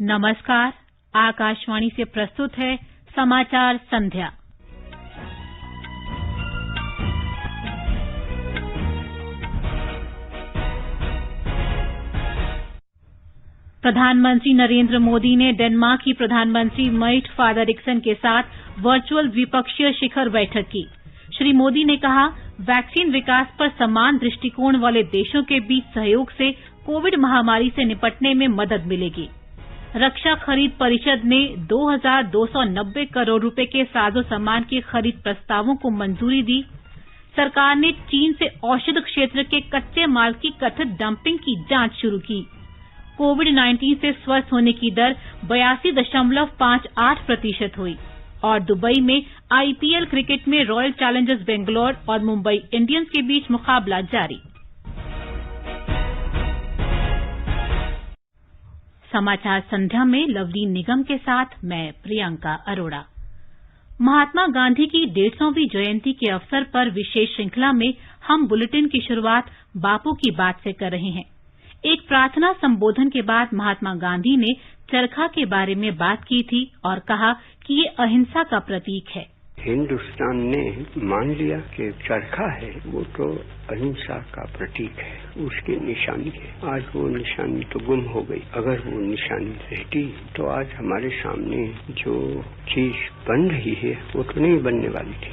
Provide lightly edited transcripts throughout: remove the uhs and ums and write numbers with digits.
नमस्कार, आकाशवाणी से प्रस्तुत है समाचार संध्या। प्रधानमंत्री नरेंद्र मोदी ने डेनमार्क की प्रधानमंत्री मैट फ्रेडरिक्सन के साथ वर्चुअल द्विपक्षीय शिखर बैठक की। श्री मोदी ने कहा, वैक्सीन विकास पर समान दृष्टिकोण वाले देशों के बीच सहयोग से कोविड महामारी से निपटने में मदद मिलेगी। रक्षा खरीद परिषद ने 2,290 करोड़ रुपए के साजो सामान की खरीद प्रस्तावों को मंजूरी दी। सरकार ने चीन से औषध क्षेत्र के कच्चे माल की कथित डंपिंग की जांच शुरू की। कोविड-19 से स्वस्थ होने की दर 82.58% हुई और दुबई में आईपीएल क्रिकेट में रॉयल चैलेंजर्स बेंगलौर और मुंबई इंडियंस के बीच मुकाबला जारी। समाचार संध्या में लवलीन निगम के साथ मैं प्रियंका अरोड़ा। महात्मा गांधी की 150वीं जयंती के अवसर पर विशेष श्रृंखला में हम बुलेटिन की शुरुआत बापू की बात से कर रहे हैं। एक प्रार्थना संबोधन के बाद महात्मा गांधी ने चरखा के बारे में बात की थी और कहा कि ये अहिंसा का प्रतीक है। हिंदुस्तान ने मान लिया कि चरखा है वो तो अहिंसा का प्रतीक है, उसकी निशानी है। आज वो निशानी तो गुम हो गई। अगर वो निशानी रहती तो आज हमारे सामने जो चीज बन रही है वो तो नहीं बनने वाली थी।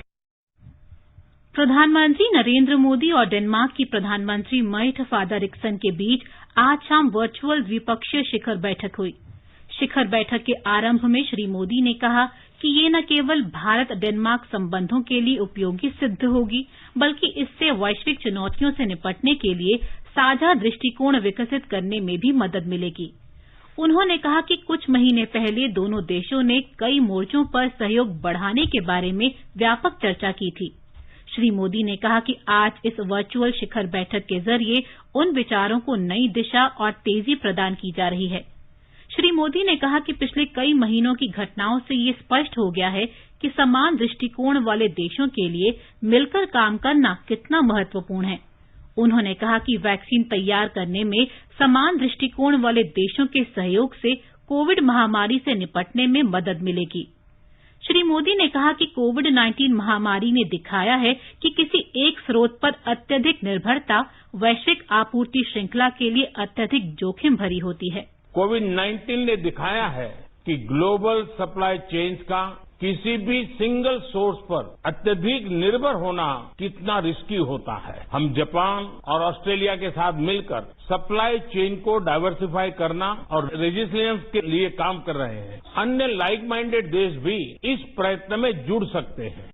प्रधानमंत्री नरेंद्र मोदी और डेनमार्क की प्रधानमंत्री मैट फ्रेडरिक्सन के बीच आज शाम वर्चुअल द्विपक्षीय शिखर बैठक हुई। शिखर बैठक के आरंभ में श्री मोदी ने कहा कि ये न केवल भारत डेनमार्क संबंधों के लिए उपयोगी सिद्ध होगी, बल्कि इससे वैश्विक चुनौतियों से निपटने के लिए साझा दृष्टिकोण विकसित करने में भी मदद मिलेगी। उन्होंने कहा कि कुछ महीने पहले दोनों देशों ने कई मोर्चों पर सहयोग बढ़ाने के बारे में व्यापक चर्चा की थी। श्री मोदी ने कहा कि आज इस वर्चुअल शिखर बैठक के जरिए उन विचारों को नई दिशा और तेजी प्रदान की जा रही है। श्री मोदी ने कहा कि पिछले कई महीनों की घटनाओं से ये स्पष्ट हो गया है कि समान दृष्टिकोण वाले देशों के लिए मिलकर काम करना कितना महत्वपूर्ण है। उन्होंने कहा कि वैक्सीन तैयार करने में समान दृष्टिकोण वाले देशों के सहयोग से कोविड महामारी से निपटने में मदद मिलेगी। श्री मोदी ने कहा कि कोविड-19 महामारी ने दिखाया है कि किसी एक स्रोत पर अत्यधिक निर्भरता वैश्विक आपूर्ति श्रृंखला के लिए अत्यधिक जोखिम भरी होती है। कोविड-19 ने दिखाया है कि ग्लोबल सप्लाई चेन्स का किसी भी सिंगल सोर्स पर अत्यधिक निर्भर होना कितना रिस्की होता है। हम जापान और ऑस्ट्रेलिया के साथ मिलकर सप्लाई चेन को डाइवर्सिफाई करना और रेजिलियंस के लिए काम कर रहे हैं। अन्य लाइक माइंडेड देश भी इस प्रयत्न में जुड़ सकते हैं।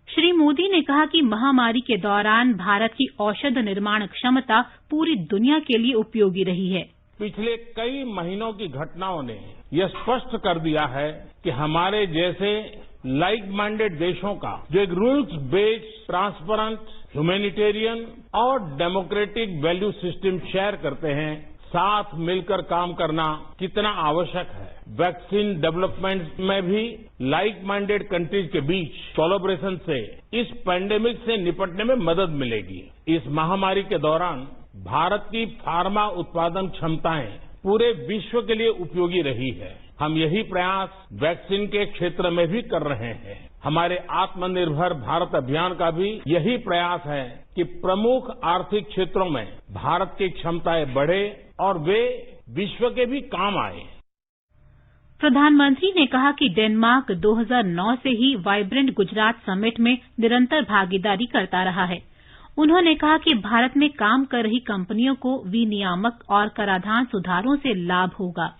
श्री मोदी ने कहा कि महामारी के दौरान भारत की औषध निर्माण क्षमता पूरी दुनिया के लिए उपयोगी रही है। पिछले कई महीनों की घटनाओं ने यह स्पष्ट कर दिया है कि हमारे जैसे लाइक माइंडेड देशों का जो एक रूल्स बेस्ड, ट्रांसपेरेंट, ह्यूमैनिटेरियन और डेमोक्रेटिक वैल्यू सिस्टम शेयर करते हैं, साथ मिलकर काम करना कितना आवश्यक है। वैक्सीन डेवलपमेंट में भी लाइक माइंडेड कंट्रीज के बीच कोलैबोरेशन से इस पैंडेमिक से निपटने में मदद मिलेगी। इस महामारी के दौरान भारत की फार्मा उत्पादन क्षमताएं पूरे विश्व के लिए उपयोगी रही है। हम यही प्रयास वैक्सीन के क्षेत्र में भी कर रहे हैं। हमारे आत्मनिर्भर भारत अभियान का भी यही प्रयास है कि प्रमुख आर्थिक क्षेत्रों में भारत की क्षमताएं बढ़े और वे विश्व के भी काम आए। प्रधानमंत्री ने कहा कि डेनमार्क 2009 से ही वाइब्रेंट गुजरात समिट में निरंतर भागीदारी करता रहा है। उन्होंने कहा कि भारत में काम कर रही कंपनियों को विनियामक और कराधान सुधारों से लाभ होगा।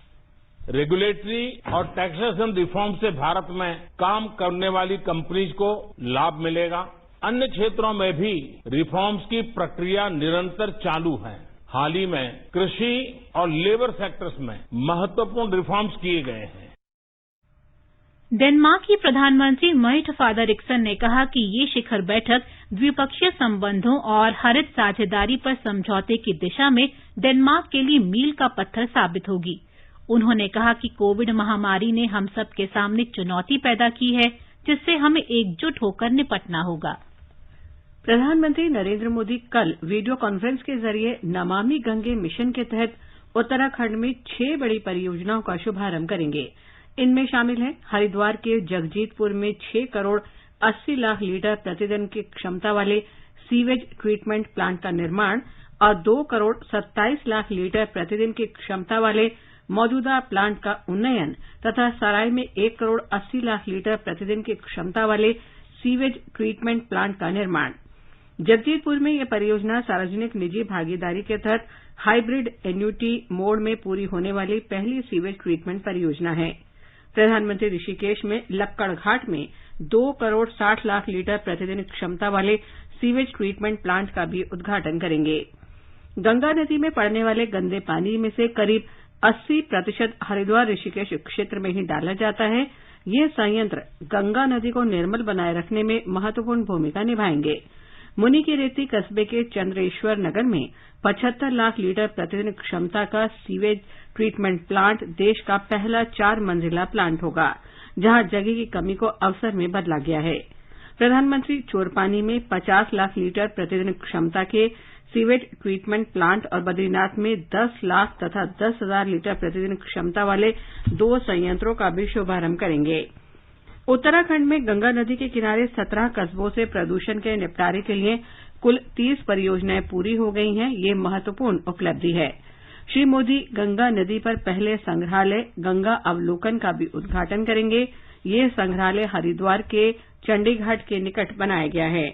रेगुलेटरी और टैक्सेशन रिफॉर्म से भारत में काम करने वाली कंपनीज को लाभ मिलेगा। अन्य क्षेत्रों में भी रिफॉर्म्स की प्रक्रिया निरंतर चालू है। हाल ही में कृषि और लेबर सेक्टर्स में महत्वपूर्ण रिफॉर्म्स किए गए हैं। डेनमार्क की प्रधानमंत्री मैट फ्रेडरिक्सन ने कहा कि ये शिखर बैठक द्विपक्षीय संबंधों और हरित साझेदारी पर समझौते की दिशा में डेनमार्क के लिए मील का पत्थर साबित होगी। उन्होंने कहा कि कोविड महामारी ने हम सब के सामने चुनौती पैदा की है, जिससे हमें एकजुट होकर निपटना होगा। प्रधानमंत्री नरेंद्र मोदी कल वीडियो कॉन्फ्रेंस के जरिए नमामि गंगे मिशन के तहत उत्तराखंड में 6 बड़ी परियोजनाओं का शुभारंभ करेंगे। इनमें शामिल है हरिद्वार के जगजीतपुर में 6 करोड़ 80 लाख लीटर प्रतिदिन की क्षमता वाले सीवेज ट्रीटमेंट प्लांट का निर्माण और 2 करोड़ 27 लाख लीटर प्रतिदिन की क्षमता वाले मौजूदा प्लांट का उन्नयन तथा सराय में 1 करोड़ 80 लाख लीटर प्रतिदिन की क्षमता वाले सीवेज ट्रीटमेंट प्लांट का निर्माण। जगजीतपुर में यह परियोजना सार्वजनिक निजी भागीदारी के तहत हाइब्रिड एन्युटी मोड में पूरी होने वाली पहली सीवेज ट्रीटमेंट परियोजना है। प्रधानमंत्री ऋषिकेश में लक्कड़ घाट में 2 करोड़ 60 लाख लीटर प्रतिदिन क्षमता वाले सीवेज ट्रीटमेंट प्लांट का भी उद्घाटन करेंगे। गंगा नदी में पड़ने वाले गंदे पानी में से करीब 80% हरिद्वार ऋषिकेश क्षेत्र में ही डाला जाता है। ये संयंत्र गंगा नदी को निर्मल बनाए रखने में महत्वपूर्ण भूमिका निभाएंगे। मुनिकीरेती कस्बे के चंद्रेश्वर नगर में 75 लाख लीटर प्रतिदिन क्षमता का सीवेज ट्रीटमेंट प्लांट देश का पहला 4 मंजिला प्लांट होगा, जहां जगह की कमी को अवसर में बदला गया है। प्रधानमंत्री चोरपानी में 50 लाख लीटर प्रतिदिन क्षमता के सीवेज ट्रीटमेंट प्लांट और बद्रीनाथ में 10 लाख तथा 10,000 लीटर प्रतिदिन क्षमता वाले 2 संयंत्रों का भी शुभारंभ करेंगे। उत्तराखंड में गंगा नदी के किनारे 17 कस्बों से प्रदूषण के निपटारे के लिए कुल 30 परियोजनाएं पूरी हो गई हैं। ये महत्वपूर्ण उपलब्धि है। श्री मोदी गंगा नदी पर पहले संग्रहालय गंगा अवलोकन का भी उद्घाटन करेंगे। ये संग्रहालय हरिद्वार के चंडीघाट के निकट बनाया गया है।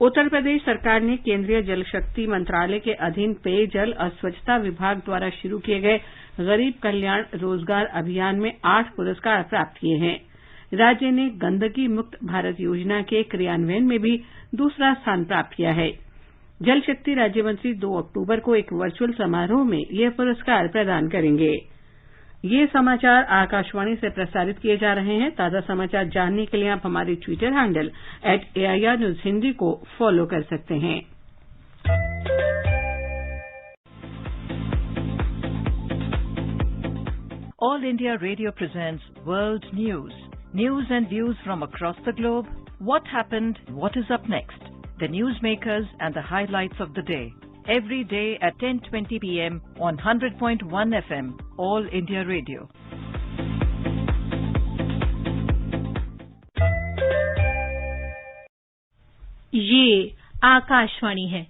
उत्तर प्रदेश सरकार ने केंद्रीय जल शक्ति मंत्रालय के अधीन पेयजल और स्वच्छता विभाग द्वारा शुरू किए गए गरीब कल्याण रोजगार अभियान में 8 पुरस्कार प्राप्त किए हैं। राज्य ने गंदगी मुक्त भारत योजना के क्रियान्वयन में भी दूसरा स्थान प्राप्त किया है। जल शक्ति राज्य मंत्री 2 अक्टूबर को एक वर्चुअल समारोह में ये पुरस्कार प्रदान करेंगे। ये समाचार आकाशवाणी से प्रसारित किए जा रहे हैं। ताजा समाचार जानने के लिए आप हमारे Twitter handle @AIR News Hindi को फॉलो कर सकते हैं। All India Radio presents World News. News and views from across the globe. What happened? What is up next? The newsmakers and the highlights of the day. Every day at 10:20 p.m. on 100.1 FM, All India Radio. ये आकाशवाणी है।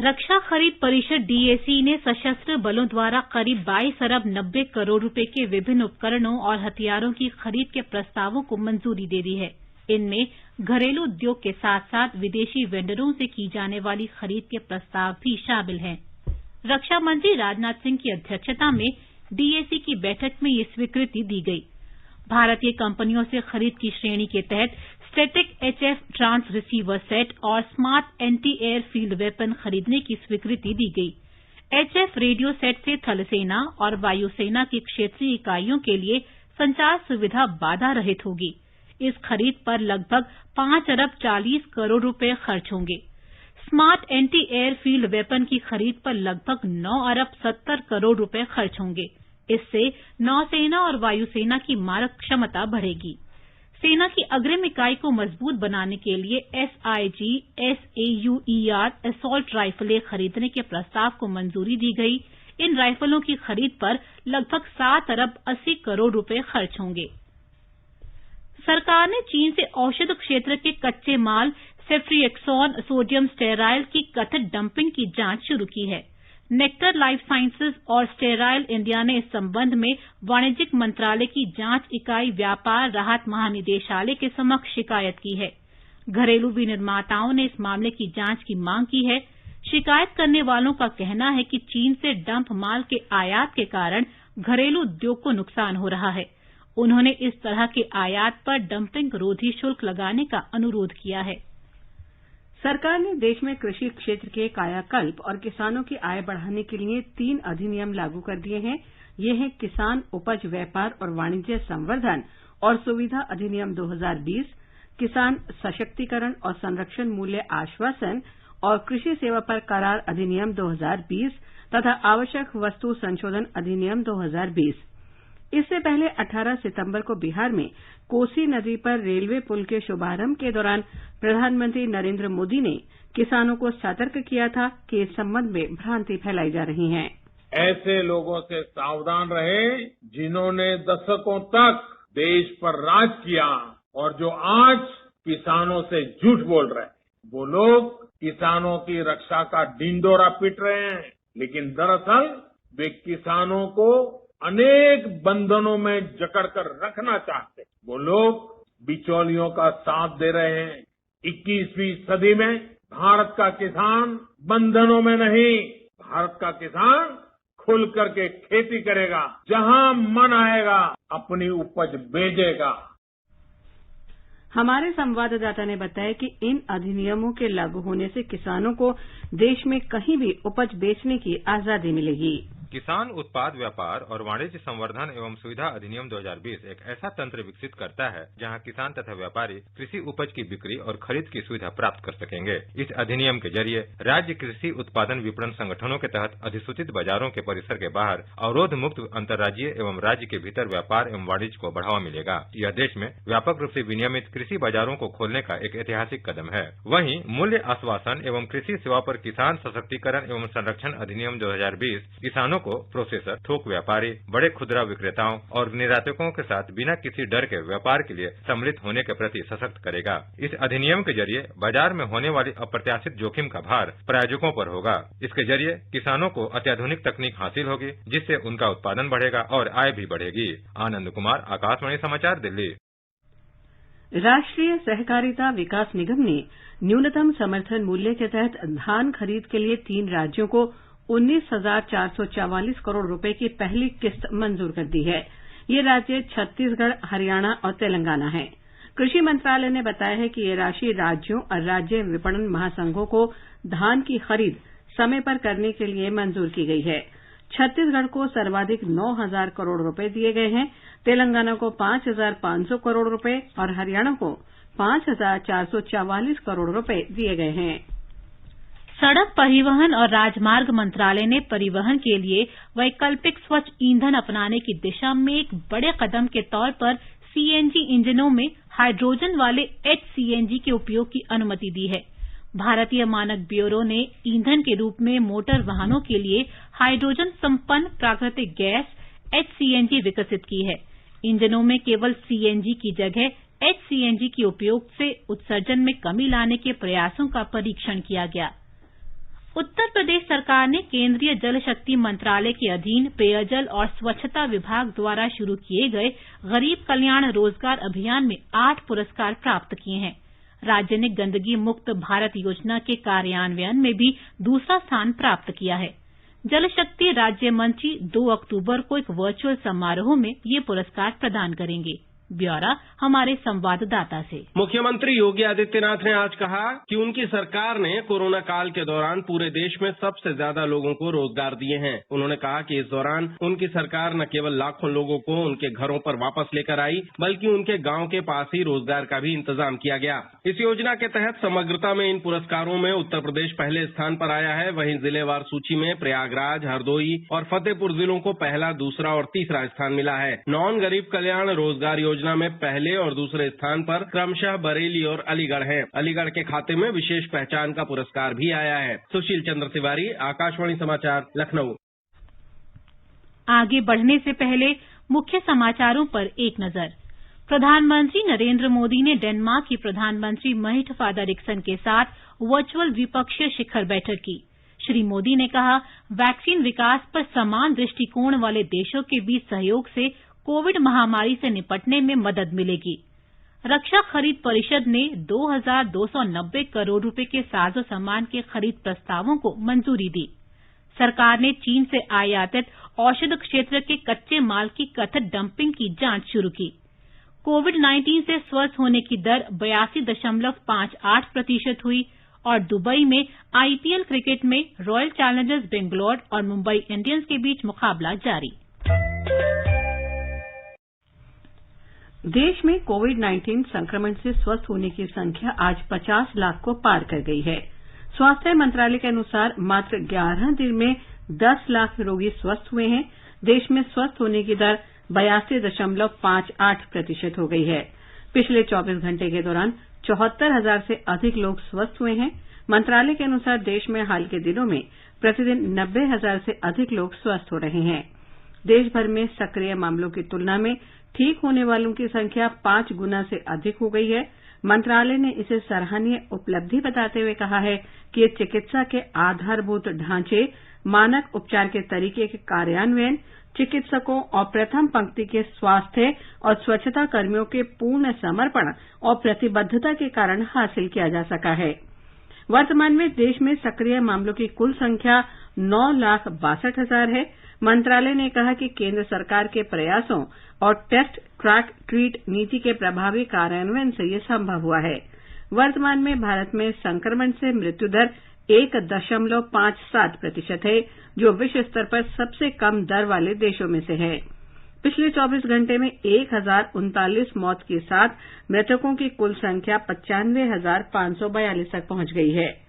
रक्षा खरीद परिषद DAC ने सशस्त्र बलों द्वारा करीब 22 अरब 90 करोड़ रुपए के विभिन्न उपकरणों और हथियारों की खरीद के प्रस्तावों को मंजूरी दे दी है। इनमें घरेलू उद्योग के साथ साथ विदेशी वेंडरों से की जाने वाली खरीद के प्रस्ताव भी शामिल हैं। रक्षा मंत्री राजनाथ सिंह की अध्यक्षता में DAC की बैठक में ये स्वीकृति दी गई। भारतीय कंपनियों से खरीद की श्रेणी के तहत static HF trans receiver set और smart anti airfield weapon खरीदने की स्वीकृति दी गई। HF रेडियो सेट से थल सेना और वायुसेना की क्षेत्रीय इकाइयों के लिए संचार सुविधा बाधा रहित होगी। इस खरीद पर लगभग 5 अरब 40 करोड़ रुपए खर्च होंगे। Smart anti airfield weapon की खरीद पर लगभग 9 अरब 70 करोड़ रुपए खर्च होंगे। इससे नौसेना और वायुसेना की मारक क्षमता बढ़ेगी। सेना की अग्रिम इकाई को मजबूत बनाने के लिए SIG SAUER असॉल्ट राइफलें खरीदने के प्रस्ताव को मंजूरी दी गई। इन राइफलों की खरीद पर लगभग 7 अरब 80 करोड़ रुपए खर्च होंगे। सरकार ने चीन से औषध क्षेत्र के कच्चे माल सेफ्ट्रिएक्सोन सोडियम स्टेराइल की कथित डंपिंग की जांच शुरू की है। नेक्टर लाइफ साइंसेज और स्टेराइल इंडिया ने इस संबंध में वाणिज्यिक मंत्रालय की जांच इकाई व्यापार राहत महानिदेशालय के समक्ष शिकायत की है। घरेलू विनिर्माताओं ने इस मामले की जांच की मांग की है। शिकायत करने वालों का कहना है कि चीन से डंप माल के आयात के कारण घरेलू उद्योग को नुकसान हो रहा है। उन्होंने इस तरह के आयात पर डंपिंग रोधी शुल्क लगाने का अनुरोध किया है। सरकार ने देश में कृषि क्षेत्र के कायाकल्प और किसानों की आय बढ़ाने के लिए 3 अधिनियम लागू कर दिए हैं। ये हैं किसान उपज व्यापार और वाणिज्य संवर्धन और सुविधा अधिनियम 2020, किसान सशक्तिकरण और संरक्षण मूल्य आश्वासन और कृषि सेवा पर करार अधिनियम 2020 तथा आवश्यक वस्तु संशोधन अधिनियम 2020। इससे पहले 18 सितंबर को बिहार में कोसी नदी पर रेलवे पुल के शुभारंभ के दौरान प्रधानमंत्री नरेंद्र मोदी ने किसानों को सतर्क किया था कि इस संबंध में भ्रांति फैलाई जा रही है। ऐसे लोगों से सावधान रहें जिन्होंने दशकों तक देश पर राज किया और जो आज किसानों से झूठ बोल रहे हैं। वो लोग किसानों की रक्षा का ढिंढोरा पीट रहे हैं, लेकिन दरअसल वे किसानों को अनेक बंधनों में जकड़कर रखना चाहते हैं। वो लोग बिचौलियों का साथ दे रहे हैं। 21वीं सदी में भारत का किसान बंधनों में नहीं, भारत का किसान खुल करके खेती करेगा, जहां मन आएगा अपनी उपज बेचेगा। हमारे संवाददाता ने बताया कि इन अधिनियमों के लागू होने से किसानों को देश में कहीं भी उपज बेचने की आजादी मिलेगी। किसान उत्पाद व्यापार और वाणिज्य संवर्धन एवं सुविधा अधिनियम 2020 एक ऐसा तंत्र विकसित करता है जहां किसान तथा व्यापारी कृषि उपज की बिक्री और खरीद की सुविधा प्राप्त कर सकेंगे। इस अधिनियम के जरिए राज्य कृषि उत्पादन विपणन संगठनों के तहत अधिसूचित बाजारों के परिसर के बाहर अवरोध मुक्त अंतर्राज्यीय एवं राज्य के भीतर व्यापार एवं वाणिज्य को बढ़ावा मिलेगा। यह देश में व्यापक रूप से विनियमित कृषि बाजारों को खोलने का एक ऐतिहासिक कदम है। वहीं मूल्य आश्वासन एवं कृषि सेवा पर किसान सशक्तिकरण एवं संरक्षण अधिनियम 2020 किसानों को प्रोसेसर, थोक व्यापारी, बड़े खुदरा विक्रेताओं और निर्यातकों के साथ बिना किसी डर के व्यापार के लिए सम्मिलित होने के प्रति सशक्त करेगा। इस अधिनियम के जरिए बाजार में होने वाली अप्रत्याशित जोखिम का भार प्रायोजकों पर होगा। इसके जरिए किसानों को अत्याधुनिक तकनीक हासिल होगी, जिससे उनका उत्पादन बढ़ेगा और आय भी बढ़ेगी। आनंद कुमार, आकाशवाणी समाचार, दिल्ली। राष्ट्रीय सहकारिता विकास निगम ने न्यूनतम समर्थन मूल्य के तहत धान खरीद के लिए 3 राज्यों को 19,444 करोड़ रुपए की पहली किस्त मंजूर कर दी है। ये राज्य छत्तीसगढ़, हरियाणा और तेलंगाना हैं। कृषि मंत्रालय ने बताया है कि ये राशि राज्यों और राज्य विपणन महासंघों को धान की खरीद समय पर करने के लिए मंजूर की गई है। छत्तीसगढ़ को सर्वाधिक 9,000 करोड़ रुपए दिए गए हैं, तेलंगाना को 5,500 करोड़ रुपए और हरियाणा को 5,444 करोड़ रुपए दिए गए हैं। सड़क परिवहन और राजमार्ग मंत्रालय ने परिवहन के लिए वैकल्पिक स्वच्छ ईंधन अपनाने की दिशा में एक बड़े कदम के तौर पर सीएनजी इंजनों में हाइड्रोजन वाले HCNG के उपयोग की अनुमति दी है। भारतीय मानक ब्यूरो ने ईंधन के रूप में मोटर वाहनों के लिए हाइड्रोजन संपन्न प्राकृतिक गैस HCNG विकसित की है। इंजनों में केवल CNG की जगह HCNG के उपयोग से उत्सर्जन में कमी लाने के प्रयासों का परीक्षण किया गया। उत्तर प्रदेश सरकार ने केंद्रीय जल शक्ति मंत्रालय के अधीन पेयजल और स्वच्छता विभाग द्वारा शुरू किए गए गरीब कल्याण रोजगार अभियान में 8 पुरस्कार प्राप्त किए हैं। राज्य ने गंदगी मुक्त भारत योजना के कार्यान्वयन में भी दूसरा स्थान प्राप्त किया है। जल शक्ति राज्य मंत्री 2 अक्टूबर को एक वर्चुअल समारोह में ये पुरस्कार प्रदान करेंगे। ब्यौरा हमारे संवाददाता से। मुख्यमंत्री योगी आदित्यनाथ ने आज कहा कि उनकी सरकार ने कोरोना काल के दौरान पूरे देश में सबसे ज्यादा लोगों को रोजगार दिए हैं। उन्होंने कहा कि इस दौरान उनकी सरकार न केवल लाखों लोगों को उनके घरों पर वापस लेकर आई, बल्कि उनके गांव के पास ही रोजगार का भी इंतजाम किया गया। इस योजना के तहत समग्रता में इन पुरस्कारों में उत्तर प्रदेश पहले स्थान पर आया है। वहीं जिलेवार सूची में प्रयागराज, हरदोई और फतेहपुर जिलों को पहला, दूसरा और तीसरा स्थान मिला है। नॉन गरीब कल्याण रोजगार योजना में पहले और दूसरे स्थान पर क्रमशः बरेली और अलीगढ़ हैं। अलीगढ़ के खाते में विशेष पहचान का पुरस्कार भी आया है। सुशील चंद्र तिवारी, आकाशवाणी समाचार, लखनऊ। आगे बढ़ने से पहले मुख्य समाचारों पर एक नजर। प्रधानमंत्री नरेंद्र मोदी ने डेनमार्क की प्रधानमंत्री मैट फ्रेडरिकसन के साथ वर्चुअल द्विपक्षीय शिखर बैठक की। श्री मोदी ने कहा, वैक्सीन विकास पर समान दृष्टिकोण वाले देशों के बीच सहयोग से कोविड महामारी से निपटने में मदद मिलेगी। रक्षा खरीद परिषद ने 2,290 करोड़ रुपए के साजो सामान के खरीद प्रस्तावों को मंजूरी दी। सरकार ने चीन से आयातित औषध क्षेत्र के कच्चे माल की कथित डंपिंग की जांच शुरू की। कोविड-19 से स्वस्थ होने की दर 82.58% हुई और दुबई में IPL क्रिकेट में रॉयल चैलेंजर्स बेंगलौर और मुंबई इंडियंस के बीच मुकाबला जारी। देश में कोविड-19 संक्रमण से स्वस्थ होने की संख्या आज 50 लाख को पार कर गई है। स्वास्थ्य मंत्रालय के अनुसार मात्र 11 दिन में 10 लाख रोगी स्वस्थ हुए हैं। देश में स्वस्थ होने की दर 82.58% हो गई है। पिछले 24 घंटे के दौरान 74,000 से अधिक लोग स्वस्थ हुए हैं। मंत्रालय के अनुसार देश में हाल के दिनों में प्रतिदिन 90,000 से अधिक लोग स्वस्थ हो रहे हैं। देश भर में सक्रिय मामलों की तुलना में ठीक होने वालों की संख्या 5 गुना से अधिक हो गई है। मंत्रालय ने इसे सराहनीय उपलब्धि बताते हुए कहा है कि ये चिकित्सा के आधारभूत ढांचे, मानक उपचार के तरीके के कार्यान्वयन, चिकित्सकों और प्रथम पंक्ति के स्वास्थ्य और स्वच्छता कर्मियों के पूर्ण समर्पण और प्रतिबद्धता के कारण हासिल किया जा सका है। वर्तमान में देश में सक्रिय मामलों की कुल संख्या 9,62,000 है। मंत्रालय ने कहा कि केंद्र सरकार के प्रयासों और टेस्ट, ट्रैक, ट्रीट नीति के प्रभावी कार्यान्वयन से ये संभव हुआ है। वर्तमान में भारत में संक्रमण से मृत्यु दर 1.57% है, जो विश्व स्तर पर सबसे कम दर वाले देशों में से है। पिछले 24 घंटे में 1,039 मौत के साथ मृतकों की कुल संख्या 95,542 तक पहुंच गई है।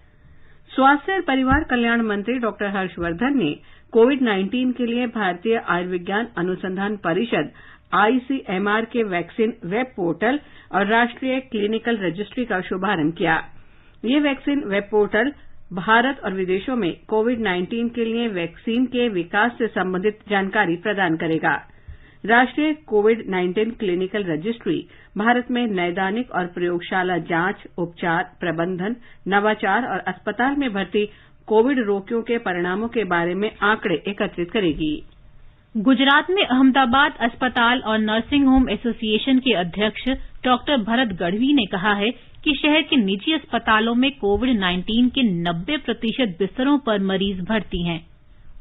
स्वास्थ्य और परिवार कल्याण मंत्री डॉक्टर हर्षवर्धन ने कोविड-19 के लिए भारतीय आयुर्विज्ञान अनुसंधान परिषद ICMR के वैक्सीन वेब पोर्टल और राष्ट्रीय क्लिनिकल रजिस्ट्री का शुभारंभ किया। ये वैक्सीन वेब पोर्टल भारत और विदेशों में कोविड-19 के लिए वैक्सीन के विकास से संबंधित जानकारी प्रदान करेगा। राष्ट्रीय कोविड-19 क्लिनिकल रजिस्ट्री भारत में नैदानिक और प्रयोगशाला जांच, उपचार, प्रबंधन, नवाचार और अस्पताल में भर्ती कोविड रोगियों के परिणामों के बारे में आंकड़े एकत्रित करेगी। गुजरात में अहमदाबाद अस्पताल और नर्सिंग होम एसोसिएशन के अध्यक्ष डॉक्टर भरत गढ़वी ने कहा है कि शहर के निजी अस्पतालों में कोविड-19 के 90% बिस्तरों पर मरीज भर्ती हैं।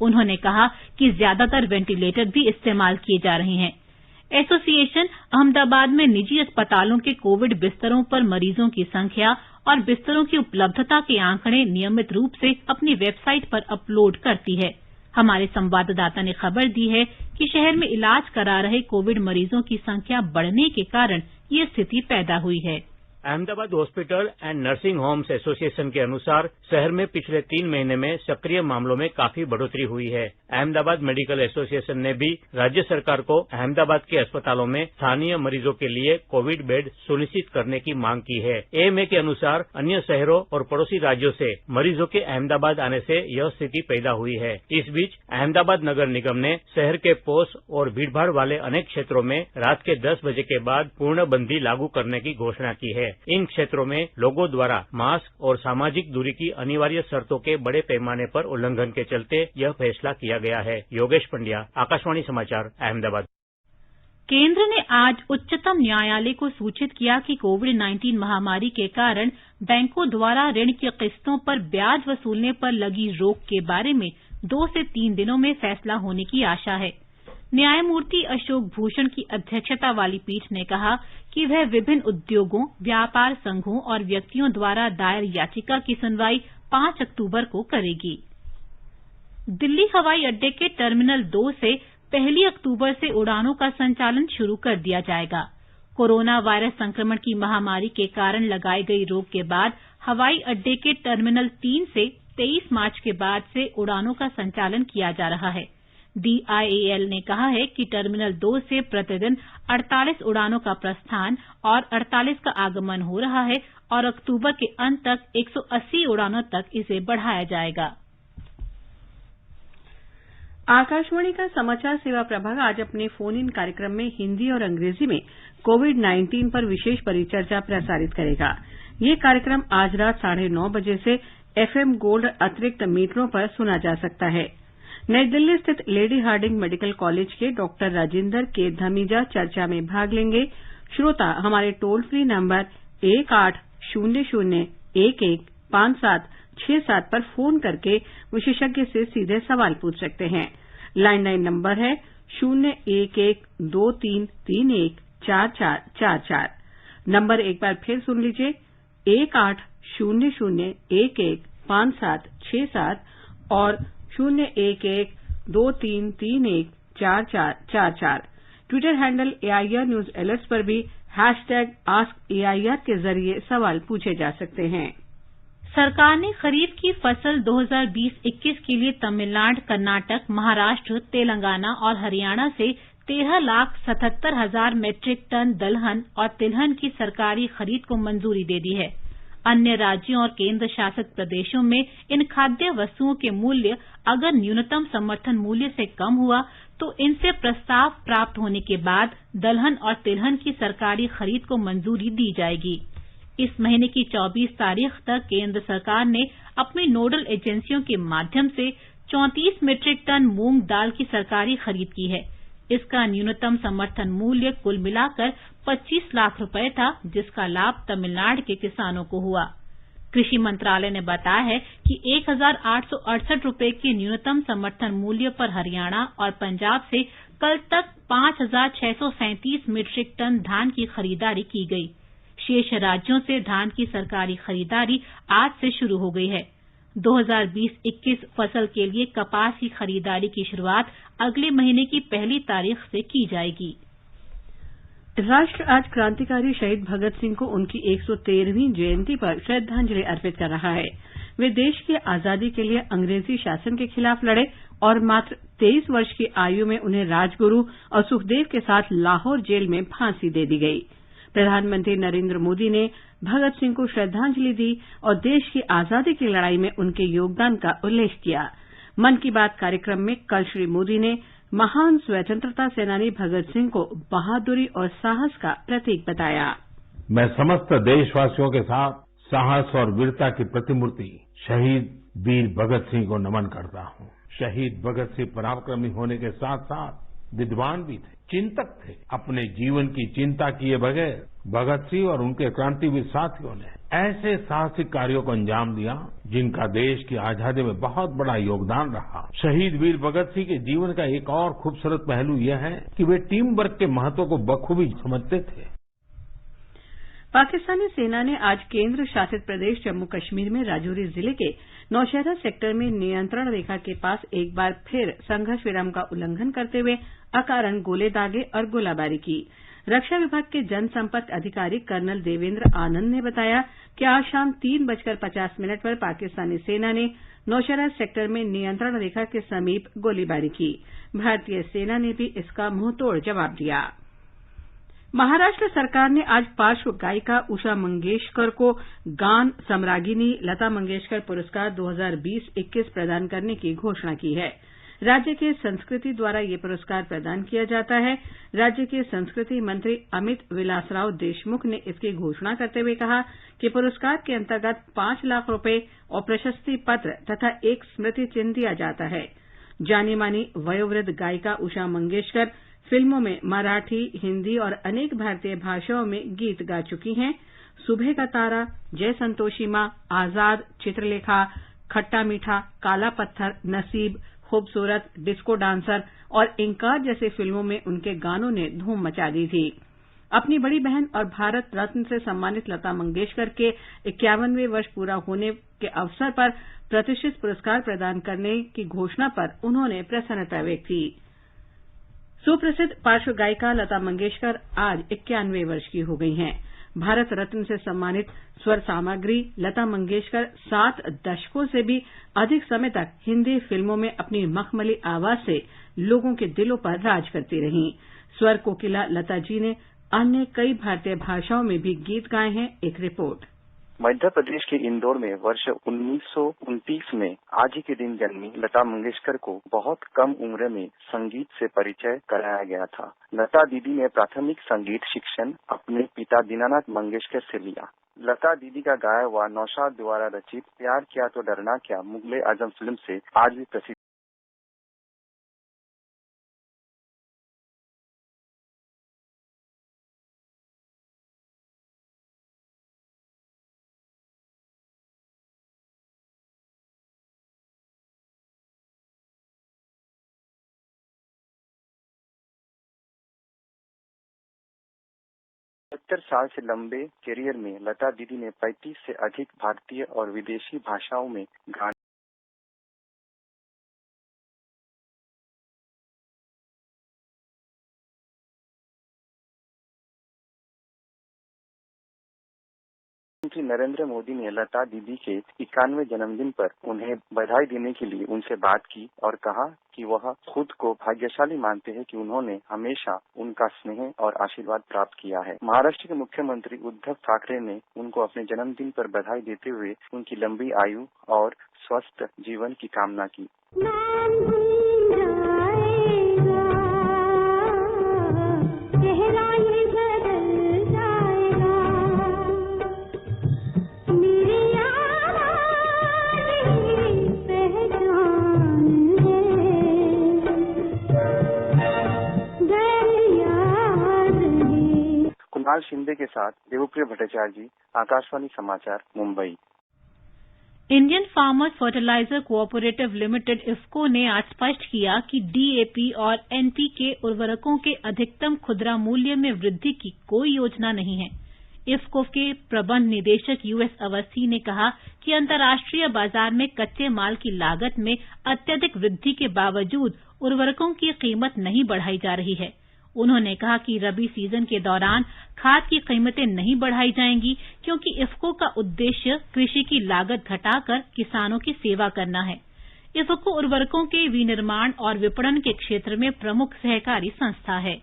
उन्होंने कहा कि ज्यादातर वेंटिलेटर भी इस्तेमाल किए जा रहे हैं। एसोसिएशन अहमदाबाद में निजी अस्पतालों के कोविड बिस्तरों पर मरीजों की संख्या और बिस्तरों की उपलब्धता के आंकड़े नियमित रूप से अपनी वेबसाइट पर अपलोड करती है। हमारे संवाददाता ने खबर दी है कि शहर में इलाज करा रहे कोविड मरीजों की संख्या बढ़ने के कारण ये स्थिति पैदा हुई है। Ahmedabad hospital and nursing homes association के अनुसार शहर में पिछले 3 महीने में सक्रिय मामलों में काफी बढ़ोतरी हुई है। अहमदाबाद मेडिकल एसोसिएशन ने भी राज्य सरकार को अहमदाबाद के अस्पतालों में स्थानीय मरीजों के लिए कोविड बेड सुनिश्चित करने की मांग की है। AMA के अनुसार अन्य शहरों और पड़ोसी राज्यों से मरीजों के अहमदाबाद आने से यह स्थिति पैदा हुई है। इस बीच अहमदाबाद नगर निगम ने शहर के पोश और भीड़भाड़ वाले अनेक क्षेत्रों में रात के 10 बजे के बाद पूर्णबंदी लागू करने की घोषणा की है। इन क्षेत्रों में लोगों द्वारा मास्क और सामाजिक दूरी की अनिवार्य शर्तों के बड़े पैमाने पर उल्लंघन के चलते यह फैसला किया गया है। योगेश पंड्या, आकाशवाणी समाचार, अहमदाबाद। केंद्र ने आज उच्चतम न्यायालय को सूचित किया कि कोविड-19 महामारी के कारण बैंकों द्वारा ऋण की किस्तों पर ब्याज वसूलने पर लगी रोक के बारे में 2 से 3 दिनों में फैसला होने की आशा है। न्यायमूर्ति अशोक भूषण की अध्यक्षता वाली पीठ ने कहा कि वह विभिन्न उद्योगों, व्यापार संघों और व्यक्तियों द्वारा दायर याचिका की सुनवाई 5 अक्टूबर को करेगी। दिल्ली हवाई अड्डे के टर्मिनल 2 से 1 अक्टूबर से उड़ानों का संचालन शुरू कर दिया जाएगा। कोरोना वायरस संक्रमण की महामारी के कारण लगाई गई रोक के बाद हवाई अड्डे के टर्मिनल 3 से 23 मार्च के बाद से उड़ानों का संचालन किया जा रहा है। DIAL ने कहा है कि टर्मिनल 2 से प्रतिदिन 48 उड़ानों का प्रस्थान और 48 का आगमन हो रहा है और अक्टूबर के अंत तक 180 उड़ानों तक इसे बढ़ाया जाएगा। आकाशवाणी का समाचार सेवा प्रभाग आज अपने फोन इन कार्यक्रम में हिंदी और अंग्रेजी में कोविड-19 पर विशेष परिचर्चा प्रसारित करेगा। ये कार्यक्रम आज रात 9:30 बजे से FM गोल्ड अतिरिक्त मीटरों पर सुना जा सकता है। नई दिल्ली स्थित लेडी हार्डिंग मेडिकल कॉलेज के डॉक्टर राजेंद्र के धमीजा चर्चा में भाग लेंगे। श्रोता हमारे टोल फ्री नंबर 1800-115767 पर फोन करके विशेषज्ञ से सीधे सवाल पूछ सकते हैं। लैंडलाइन नंबर है 01123314444। नंबर एक बार फिर सुन लीजिए 1800-115767 और 01123314444। Twitter handle AIR news alerts पर भी #AskAIR के जरिए सवाल पूछे जा सकते हैं। सरकार ने खरीफ की फसल 2020-21 के लिए तमिलनाडु, कर्नाटक, महाराष्ट्र, तेलंगाना और हरियाणा से 13,77,000 मीट्रिक टन दलहन और तिलहन की सरकारी खरीद को मंजूरी दे दी है। अन्य राज्यों और केंद्र शासित प्रदेशों में इन खाद्य वस्तुओं के मूल्य अगर न्यूनतम समर्थन मूल्य से कम हुआ तो इनसे प्रस्ताव प्राप्त होने के बाद दलहन और तिलहन की सरकारी खरीद को मंजूरी दी जाएगी। इस महीने की 24 तारीख तक केंद्र सरकार ने अपनी नोडल एजेंसियों के माध्यम से 34 मीट्रिक टन मूंग दाल की सरकारी खरीद की है। इसका न्यूनतम समर्थन मूल्य कुल मिलाकर 25 लाख रुपए था, जिसका लाभ तमिलनाडु के किसानों को हुआ। कृषि मंत्रालय ने बताया है कि 1,868 रुपए के न्यूनतम समर्थन मूल्य पर हरियाणा और पंजाब से कल तक 5,637 मीट्रिक टन धान की खरीदारी की गई। शेष राज्यों से धान की सरकारी खरीदारी आज से शुरू हो गई है। 2020-21 फसल के लिए कपास की खरीदारी की शुरुआत अगले महीने की पहली तारीख से की जाएगी। राष्ट्र आज क्रांतिकारी शहीद भगत सिंह को उनकी 113वीं जयंती पर श्रद्धांजलि अर्पित कर रहा है। वे देश की आजादी के लिए अंग्रेजी शासन के खिलाफ लड़े और मात्र 23 वर्ष की आयु में उन्हें राजगुरु और सुखदेव के साथ लाहौर जेल में फांसी दे दी गई। प्रधानमंत्री नरेंद्र मोदी ने भगत सिंह को श्रद्धांजलि दी और देश की आजादी की लड़ाई में उनके योगदान का उल्लेख किया। मन की बात कार्यक्रम में कल श्री मोदी ने महान स्वतंत्रता सेनानी भगत सिंह को बहादुरी और साहस का प्रतीक बताया। मैं समस्त देशवासियों के साथ साहस और वीरता की प्रतिमूर्ति शहीद वीर भगत सिंह को नमन करता हूँ। शहीद भगत सिंह पराक्रमी होने के साथ साथ विद्वान भी थे, चिंतक थे। अपने जीवन की चिंता किए बगैर भगत सिंह और उनके क्रांतिवीर साथियों ने ऐसे साहसिक कार्यों को अंजाम दिया जिनका देश की आजादी में बहुत बड़ा योगदान रहा। शहीद वीर भगत सिंह के जीवन का एक और खूबसूरत पहलू यह है कि वे टीम वर्क के महत्व को बखूबी समझते थे। पाकिस्तानी सेना ने आज केंद्र शासित प्रदेश जम्मू कश्मीर में राजौरी जिले के नौशहरा सेक्टर में नियंत्रण रेखा के पास एक बार फिर संघर्ष विराम का उल्लंघन करते हुए अकारण गोले दागे और गोलाबारी की। रक्षा विभाग के जनसंपर्क अधिकारी कर्नल देवेंद्र आनंद ने बताया कि आज शाम 3:50 पर पाकिस्तानी सेना ने नौशहरा सेक्टर में नियंत्रण रेखा के समीप गोलीबारी की। भारतीय सेना ने भी इसका मुंहतोड़ जवाब दिया। महाराष्ट्र सरकार ने आज पार्श्व गायिका उषा मंगेशकर को गान सम्राज्ञी लता मंगेशकर पुरस्कार 2020-21 प्रदान करने की घोषणा की है। राज्य के संस्कृति द्वारा ये पुरस्कार प्रदान किया जाता है। राज्य के संस्कृति मंत्री अमित विलासराव देशमुख ने इसकी घोषणा करते हुए कहा कि पुरस्कार के अंतर्गत 5 लाख रुपए और प्रशस्ति पत्र तथा एक स्मृति चिन्ह दिया जाता है। जानी मानी वयोवृद्ध गायिका उषा मंगेशकर फिल्मों में मराठी, हिंदी और अनेक भारतीय भाषाओं में गीत गा चुकी हैं। सुबह का तारा, जय संतोषी मां, आजाद, चित्रलेखा, खट्टा मीठा, काला पत्थर, नसीब, खूबसूरत, डिस्को डांसर और इंकार जैसी फिल्मों में उनके गानों ने धूम मचा दी थी। अपनी बड़ी बहन और भारत रत्न से सम्मानित लता मंगेशकर के 51वें वर्ष पूरा होने के अवसर पर प्रतिष्ठित पुरस्कार प्रदान करने की घोषणा पर उन्होंने प्रसन्नता व्यक्त की। सुप्रसिद्ध पार्श्व गायिका लता मंगेशकर आज 91 वर्ष की हो गई हैं। भारत रत्न से सम्मानित स्वर सामग्री लता मंगेशकर 7 दशकों से भी अधिक समय तक हिंदी फिल्मों में अपनी मखमली आवाज से लोगों के दिलों पर राज करती रहीं। स्वर कोकिला लता जी ने अन्य कई भारतीय भाषाओं में भी गीत गाए हैं। एक रिपोर्ट। मध्य प्रदेश के इंदौर में वर्ष 1929 में आज ही के दिन जन्मी लता मंगेशकर को बहुत कम उम्र में संगीत से परिचय कराया गया था। लता दीदी ने प्राथमिक संगीत शिक्षण अपने पिता दीनानाथ मंगेशकर से लिया। लता दीदी का गाया हुआ नौशाद द्वारा रचित प्यार किया तो डरना क्या मुगले आजम फिल्म से आज भी प्रसिद्ध साल से लंबे करियर में लता दीदी ने 35 से अधिक भारतीय और विदेशी भाषाओं में गाने प्रधानमंत्री नरेंद्र मोदी ने लता दीदी के 91वें जन्मदिन पर उन्हें बधाई देने के लिए उनसे बात की और कहा कि वह खुद को भाग्यशाली मानते हैं कि उन्होंने हमेशा उनका स्नेह और आशीर्वाद प्राप्त किया है। महाराष्ट्र के मुख्यमंत्री उद्धव ठाकरे ने उनको अपने जन्मदिन पर बधाई देते हुए उनकी लंबी आयु और स्वस्थ जीवन की कामना की। कुणाल शिंदे के साथ देवप्रिय भट्टाचार्य जी, आकाशवाणी समाचार, Mumbai. Indian Farmers Fertiliser Cooperative Limited IFFCO ने आज स्पष्ट किया कि डीएपी और एनपीके उर्वरकों के अधिकतम खुदरा मूल्य में वृद्धि की कोई योजना नहीं है। इफ्को के प्रबंध निदेशक यूएस अवस्थी ने कहा कि अंतर्राष्ट्रीय बाजार में कच्चे माल की लागत में अत्यधिक वृद्धि के बावजूद उर्वरकों की कीमत नहीं बढ़ाई जा रही है। उन्होंने कहा कि रबी सीजन के दौरान खाद की कीमतें नहीं बढ़ाई जाएंगी क्योंकि इफ्को का उद्देश्य कृषि की लागत घटाकर किसानों की सेवा करना है। इफ्को उर्वरकों के विनिर्माण और विपणन के क्षेत्र में प्रमुख सहकारी संस्था है।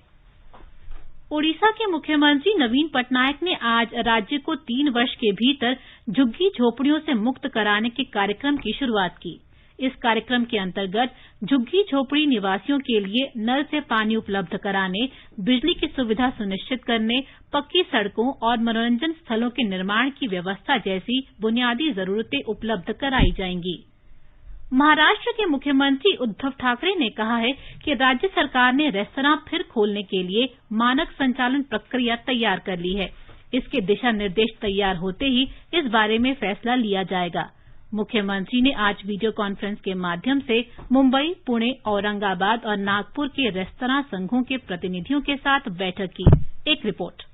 ओडिशा के मुख्यमंत्री नवीन पटनायक ने आज राज्य को 3 वर्ष के भीतर झुग्गी झोपड़ियों से मुक्त कराने के कार्यक्रम की शुरुआत की। इस कार्यक्रम के अंतर्गत झुग्गी झोपड़ी निवासियों के लिए नल से पानी उपलब्ध कराने, बिजली की सुविधा सुनिश्चित करने, पक्की सड़कों और मनोरंजन स्थलों के निर्माण की व्यवस्था जैसी बुनियादी जरूरतें उपलब्ध कराई जाएंगी। महाराष्ट्र के मुख्यमंत्री उद्धव ठाकरे ने कहा है कि राज्य सरकार ने रेस्तरां फिर खोलने के लिए मानक संचालन प्रक्रिया तैयार कर ली है। इसके दिशा निर्देश तैयार होते ही इस बारे में फैसला लिया जाएगा। मुख्यमंत्री ने आज वीडियो कॉन्फ्रेंस के माध्यम से मुंबई, पुणे, औरंगाबाद और नागपुर के रेस्तरां संघों के प्रतिनिधियों के साथ बैठक की। एक रिपोर्ट।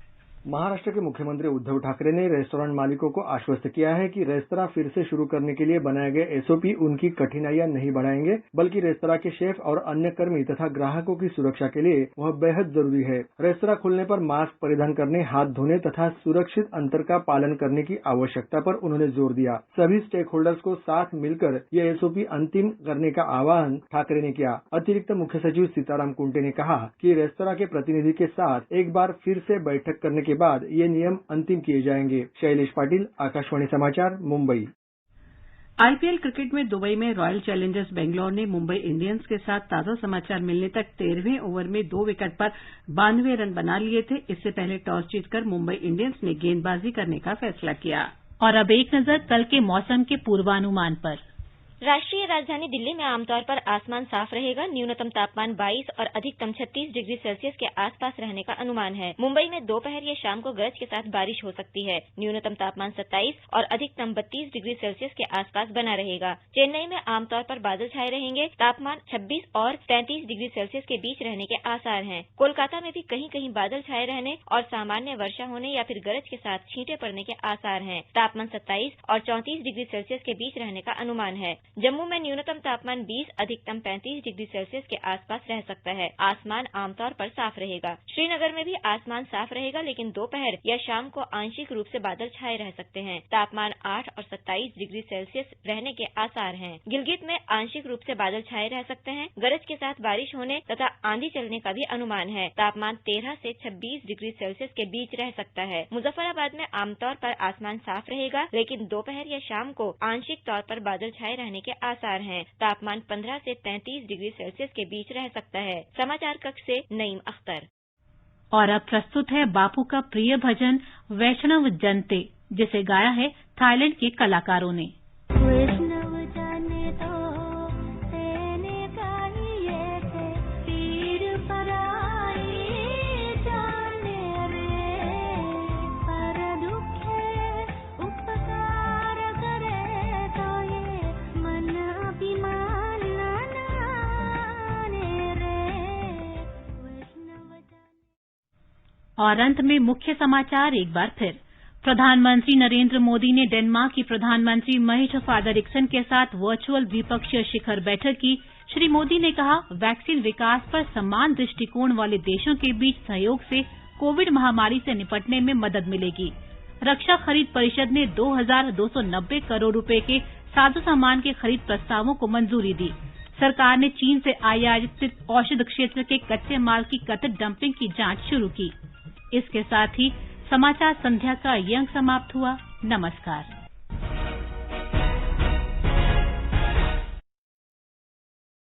महाराष्ट्र के मुख्यमंत्री उद्धव ठाकरे ने रेस्टोरेंट मालिकों को आश्वस्त किया है कि रेस्तरां फिर से शुरू करने के लिए बनाए गए एसओपी उनकी कठिनाइयां नहीं बढ़ाएंगे, बल्कि रेस्तरां के शेफ और अन्य कर्मी तथा ग्राहकों की सुरक्षा के लिए वह बेहद जरूरी है। रेस्तरां खुलने पर मास्क परिधान करने, हाथ धोने तथा सुरक्षित अंतर का पालन करने की आवश्यकता पर उन्होंने जोर दिया। सभी स्टेक होल्डर्स को साथ मिलकर ये एसओपी अंतिम करने का आह्वान ठाकरे ने किया। अतिरिक्त मुख्य सचिव सीताराम कुंटे ने कहा कि रेस्तरां के प्रतिनिधि के साथ एक बार फिर से बैठक करने के बाद ये नियम अंतिम किए जाएंगे। शैलेश पाटिल, आकाशवाणी समाचार, मुंबई। आईपीएल क्रिकेट में दुबई में रॉयल चैलेंजर्स बेंगलौर ने मुंबई इंडियंस के साथ ताजा समाचार मिलने तक 13वें ओवर में 2 विकेट पर 92 रन बना लिए थे। इससे पहले टॉस जीतकर मुंबई इंडियंस ने गेंदबाजी करने का फैसला किया। और अब एक नजर कल के मौसम के पूर्वानुमान पर। राष्ट्रीय राजधानी दिल्ली में आमतौर पर आसमान साफ रहेगा। न्यूनतम तापमान 22 और अधिकतम 36 डिग्री सेल्सियस के आसपास रहने का अनुमान है। मुंबई में दोपहर या शाम को गरज के साथ बारिश हो सकती है। न्यूनतम तापमान 27 और अधिकतम 32 डिग्री सेल्सियस के आसपास बना रहेगा। चेन्नई में आमतौर पर बादल छाए रहेंगे। तापमान 26 और 33 डिग्री सेल्सियस के बीच रहने के आसार हैं। कोलकाता में भी कहीं कहीं बादल छाए रहने और सामान्य वर्षा होने या फिर गरज के साथ छींटे पड़ने के आसार हैं। तापमान 27 और 34 डिग्री सेल्सियस के बीच रहने का अनुमान है। जम्मू में न्यूनतम तापमान 20, अधिकतम 35 डिग्री सेल्सियस के आसपास रह सकता है। आसमान आमतौर पर साफ रहेगा। श्रीनगर में भी आसमान साफ रहेगा, लेकिन दोपहर या शाम को आंशिक रूप से बादल छाए रह सकते हैं। तापमान 8 और 27 डिग्री सेल्सियस रहने के आसार हैं। गिलगित में आंशिक रूप से बादल छाए रह सकते हैं। गरज के साथ बारिश होने तथा आंधी चलने का भी अनुमान है। तापमान 13 से 26 डिग्री सेल्सियस के बीच रह सकता है। मुजफ्फराबाद में आमतौर पर आसमान साफ रहेगा, लेकिन दोपहर या शाम को आंशिक तौर पर बादल छाए रहने के आसार हैं। तापमान 15 से 33 डिग्री सेल्सियस के बीच रह सकता है। समाचार कक्ष से नईम अख्तर। और अब प्रस्तुत है बापू का प्रिय भजन वैष्णव जनते, जिसे गाया है थाईलैंड के कलाकारों ने। और अंत में मुख्य समाचार एक बार फिर। प्रधानमंत्री नरेंद्र मोदी ने डेनमार्क की प्रधानमंत्री मेट्टे फ्रेडरिक्सन के साथ वर्चुअल द्विपक्षीय शिखर बैठक की। श्री मोदी ने कहा, वैक्सीन विकास पर समान दृष्टिकोण वाले देशों के बीच सहयोग से कोविड महामारी से निपटने में मदद मिलेगी। रक्षा खरीद परिषद ने 2,290 करोड़ रुपए के साजो सामान के खरीद प्रस्तावों को मंजूरी दी। सरकार ने चीन से आयातित औषध क्षेत्र के कच्चे माल की कथित डंपिंग की जांच शुरू की। इसके साथ ही समाचार संध्या का ये अंक समाप्त हुआ। नमस्कार।